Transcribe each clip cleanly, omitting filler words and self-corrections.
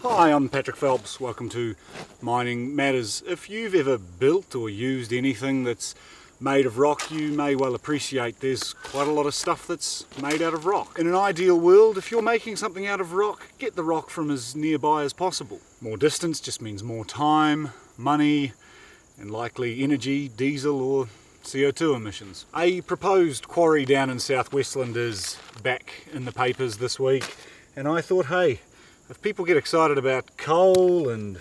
Hi, I'm Patrick Phelps. Welcome to Mining Matters. If you've ever built or used anything that's made of rock, you may well appreciate there's quite a lot of stuff that's made out of rock. In an ideal world, if you're making something out of rock, get the rock from as nearby as possible. More distance just means more time, money, and likely energy, diesel or CO2 emissions. A proposed quarry down in South Westland is back in the papers this week, and I thought, hey, if people get excited about coal and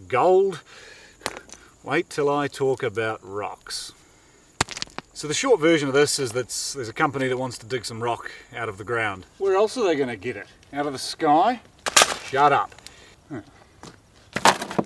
gold, wait till I talk about rocks. So the short version of this is that there's a company that wants to dig some rock out of the ground. Where else are they going to get it? Out of the sky? Shut up.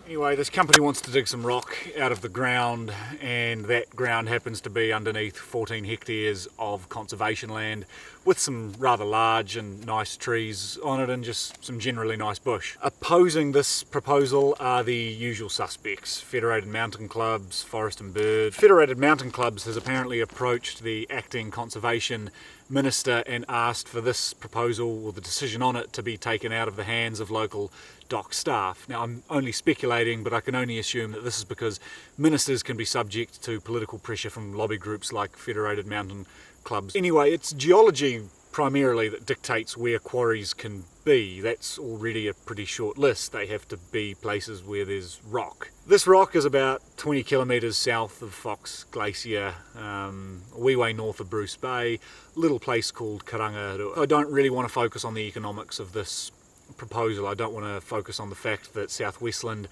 Anyway, this company wants to dig some rock out of the ground, and that ground happens to be underneath 14 hectares of conservation land with some rather large and nice trees on it and just some generally nice bush. Opposing this proposal are the usual suspects: Federated Mountain clubs, Forest and Bird. Federated Mountain clubs has apparently approached the acting conservation minister and asked for this proposal, or the decision on it, to be taken out of the hands of local DOC staff. Now, I'm only speculating, but I can only assume that this is because ministers can be subject to political pressure from lobby groups like Federated Mountain clubs. Anyway, it's geology primarily that dictates where quarries can be. That's already a pretty short list. They have to be places where there's rock. This rock is about 20 kilometres south of Fox Glacier, a wee way north of Bruce Bay, a little place called Karangaru. I don't really want to focus on the economics of this proposal. I don't want to focus on the fact that South Westland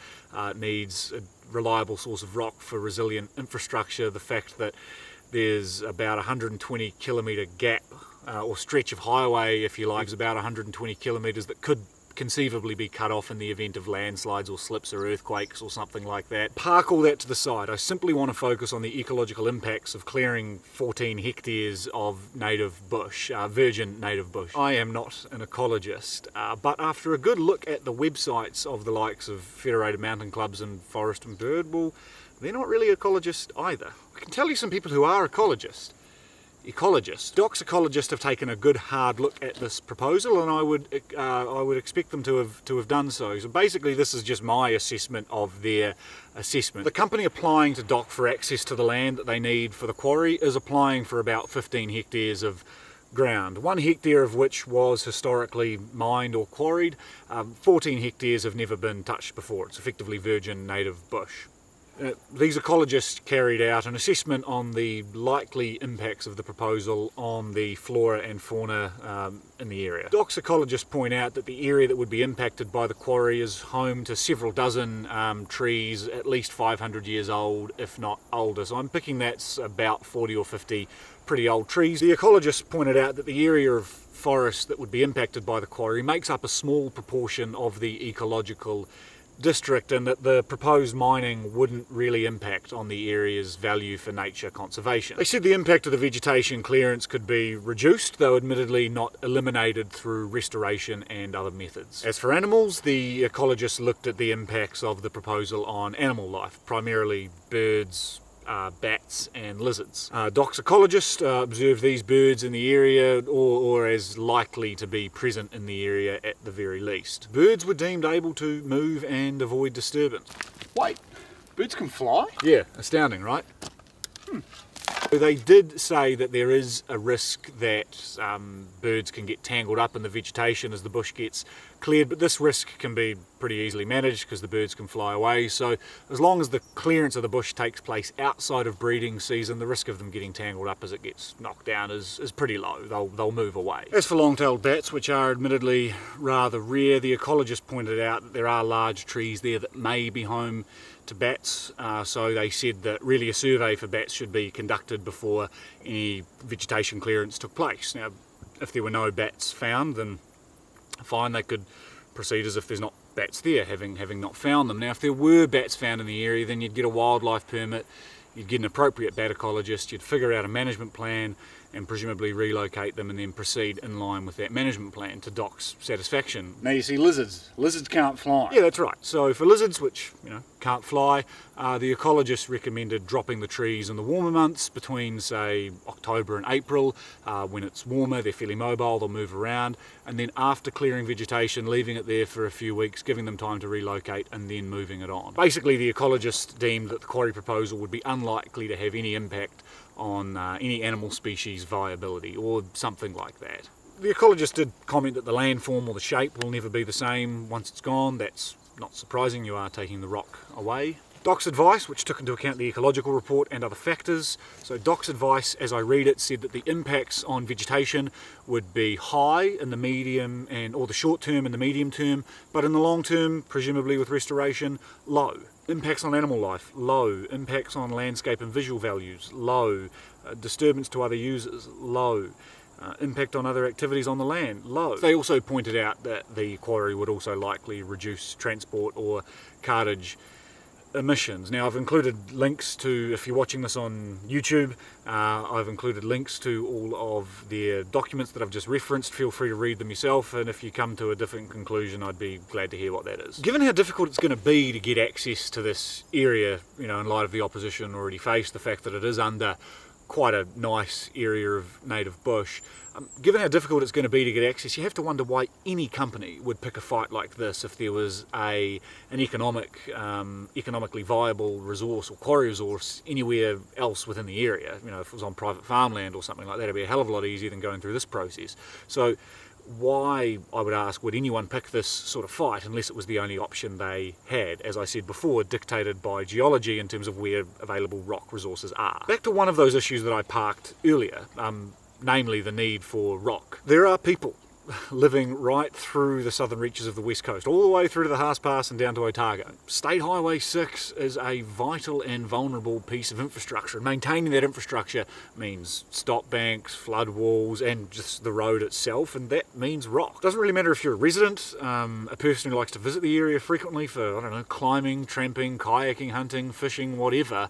needs a reliable source of rock for resilient infrastructure, the fact that there's about 120 kilometre gap or stretch of highway, if you like, is about 120 kilometres that could conceivably be cut off in the event of landslides or slips or earthquakes or something like that. Park all that to the side. I simply want to focus on the ecological impacts of clearing 14 hectares of native bush, virgin native bush. I am not an ecologist, but after a good look at the websites of the likes of Federated Mountain clubs and Forest and Bird, well, they're not really ecologists either. I can tell you some people who are ecologists. DOC's ecologists have taken a good hard look at this proposal, and I would expect them to have done so. So basically, this is just my assessment of their assessment. The company applying to DOC for access to the land that they need for the quarry is applying for about 15 hectares of ground, 1 hectare of which was historically mined or quarried. 14 hectares have never been touched before. It's effectively virgin native bush. These ecologists carried out an assessment on the likely impacts of the proposal on the flora and fauna in the area. DOC's ecologists point out that the area that would be impacted by the quarry is home to several dozen trees, at least 500 years old, if not older. So I'm picking that's about 40 or 50 pretty old trees. The ecologists pointed out that the area of forest that would be impacted by the quarry makes up a small proportion of the ecological district, and that the proposed mining wouldn't really impact on the area's value for nature conservation. They said the impact of the vegetation clearance could be reduced, though admittedly not eliminated through restoration and other methods. As for animals, the ecologists looked at the impacts of the proposal on animal life, primarily birds, bats and lizards. DOC's ecologists observed these birds in the area, or as likely to be present in the area at the very least. Birds were deemed able to move and avoid disturbance. Wait, birds can fly? Yeah, astounding, right? They did say that there is a risk that birds can get tangled up in the vegetation as the bush gets cleared, but this risk can be pretty easily managed because the birds can fly away. So as long as the clearance of the bush takes place outside of breeding season, the risk of them getting tangled up as it gets knocked down is pretty low. They'll move away. As for long-tailed bats, which are admittedly rather rare, the ecologist pointed out that there are large trees there that may be home to bats, so they said that really a survey for bats should be conducted before any vegetation clearance took place. Now, if there were no bats found, then fine, they could proceed as if there's not bats there, having not found them. Now, if there were bats found in the area, then you'd get a wildlife permit, you'd get an appropriate bat ecologist, you'd figure out a management plan, and presumably relocate them and then proceed in line with that management plan to DOC's satisfaction. Now you see lizards. Lizards can't fly. Yeah, that's right. So for lizards, which can't fly, the ecologists recommended dropping the trees in the warmer months between, say, October and April. When it's warmer, they're fairly mobile, they'll move around, and then after clearing vegetation, leaving it there for a few weeks, giving them time to relocate, and then moving it on. Basically, the ecologists deemed that the quarry proposal would be unlikely to have any impact on any animal species viability or something like that. The ecologist did comment that the landform or the shape will never be the same once it's gone. That's not surprising, you are taking the rock away. DOC's advice, which took into account the ecological report and other factors. So DOC's advice, as I read it, said that the impacts on vegetation would be high in the medium or the short term and the medium term, but in the long term, presumably with restoration, low. Impacts on animal life, low. Impacts on landscape and visual values, low. Disturbance to other users, low. Impact on other activities on the land, low. They also pointed out that the quarry would also likely reduce transport or cartage emissions. Now I've included links to, if you're watching this on YouTube, I've included links to all of their documents that I've just referenced. Feel free to read them yourself, and if you come to a different conclusion, I'd be glad to hear what that is. Given how difficult it's going to be to get access to this area, in light of the opposition already faced, the fact that it is under quite a nice area of native bush. Given how difficult it's going to be to get access, you have to wonder why any company would pick a fight like this if there was an economically viable resource or quarry resource anywhere else within the area. If it was on private farmland or something like that, it'd be a hell of a lot easier than going through this process. So why, I would ask, would anyone pick this sort of fight unless it was the only option they had, as I said before, dictated by geology in terms of where available rock resources are? Back to one of those issues that I parked earlier, namely the need for rock. There are people living right through the southern reaches of the west coast, all the way through to the Haas Pass and down to Otago. State Highway 6 is a vital and vulnerable piece of infrastructure, and maintaining that infrastructure means stop banks, flood walls, and just the road itself, and that means rock. Doesn't really matter if you're a resident, a person who likes to visit the area frequently for, climbing, tramping, kayaking, hunting, fishing, whatever.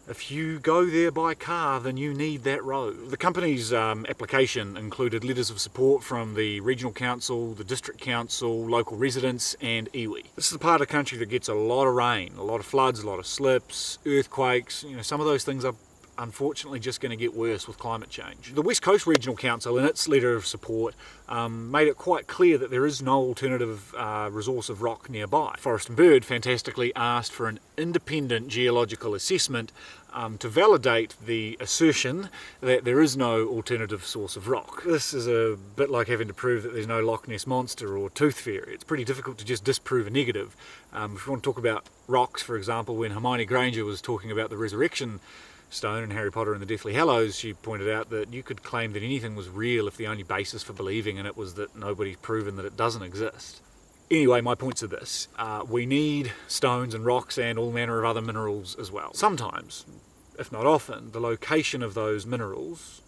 If you go there by car, then you need that road. The company's application included letters of support from the regional council, the district council, local residents, and iwi. This is the part of the country that gets a lot of rain, a lot of floods, a lot of slips, earthquakes. Some of those things are unfortunately just going to get worse with climate change. The West Coast Regional Council, in its letter of support, made it quite clear that there is no alternative resource of rock nearby. Forest and Bird fantastically asked for an independent geological assessment to validate the assertion that there is no alternative source of rock. This is a bit like having to prove that there's no Loch Ness Monster or Tooth Fairy. It's pretty difficult to just disprove a negative. If you want to talk about rocks, for example, when Hermione Granger was talking about the resurrection stone in Harry Potter and the Deathly Hallows, she pointed out that you could claim that anything was real if the only basis for believing in it was that nobody's proven that it doesn't exist. Anyway, my points are this. We need stones and rocks and all manner of other minerals as well. Sometimes, if not often, the location of those minerals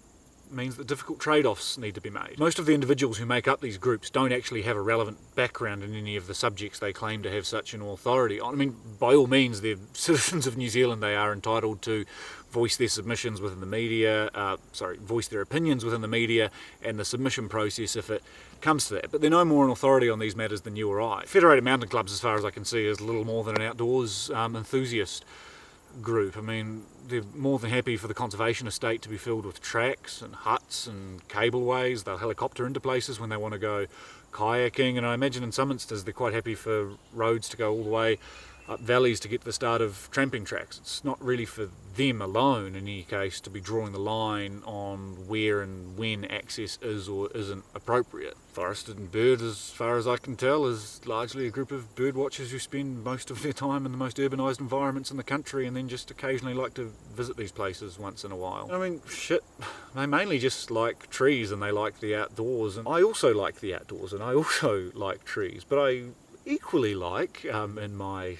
means that difficult trade-offs need to be made. Most of the individuals who make up these groups don't actually have a relevant background in any of the subjects they claim to have such an authority on. I mean, by all means, they're citizens of New Zealand. They are entitled to voice their submissions within the media, voice their opinions within the media and the submission process if it comes to that. But they're no more an authority on these matters than you or I. Federated Mountain Clubs, as far as I can see, is little more than an outdoors enthusiast group. I mean, they're more than happy for the conservation estate to be filled with tracks and huts and cableways. They'll helicopter into places when they want to go kayaking, and I imagine in some instances they're quite happy for roads to go all the way up valleys to get to the start of tramping tracks. It's not really for them alone, in any case, to be drawing the line on where and when access is or isn't appropriate. Forest and Bird, as far as I can tell, is largely a group of bird watchers who spend most of their time in the most urbanised environments in the country and then just occasionally like to visit these places once in a while. I mean, shit, they mainly just like trees and they like the outdoors, and I also like the outdoors and I also like trees, but I equally like in my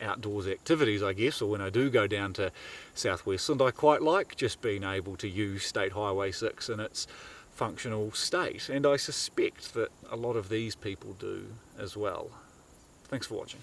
outdoors activities, I guess, or when I do go down to South Westland, I quite like just being able to use State Highway 6 in its functional state, and I suspect that a lot of these people do as well. Thanks for watching.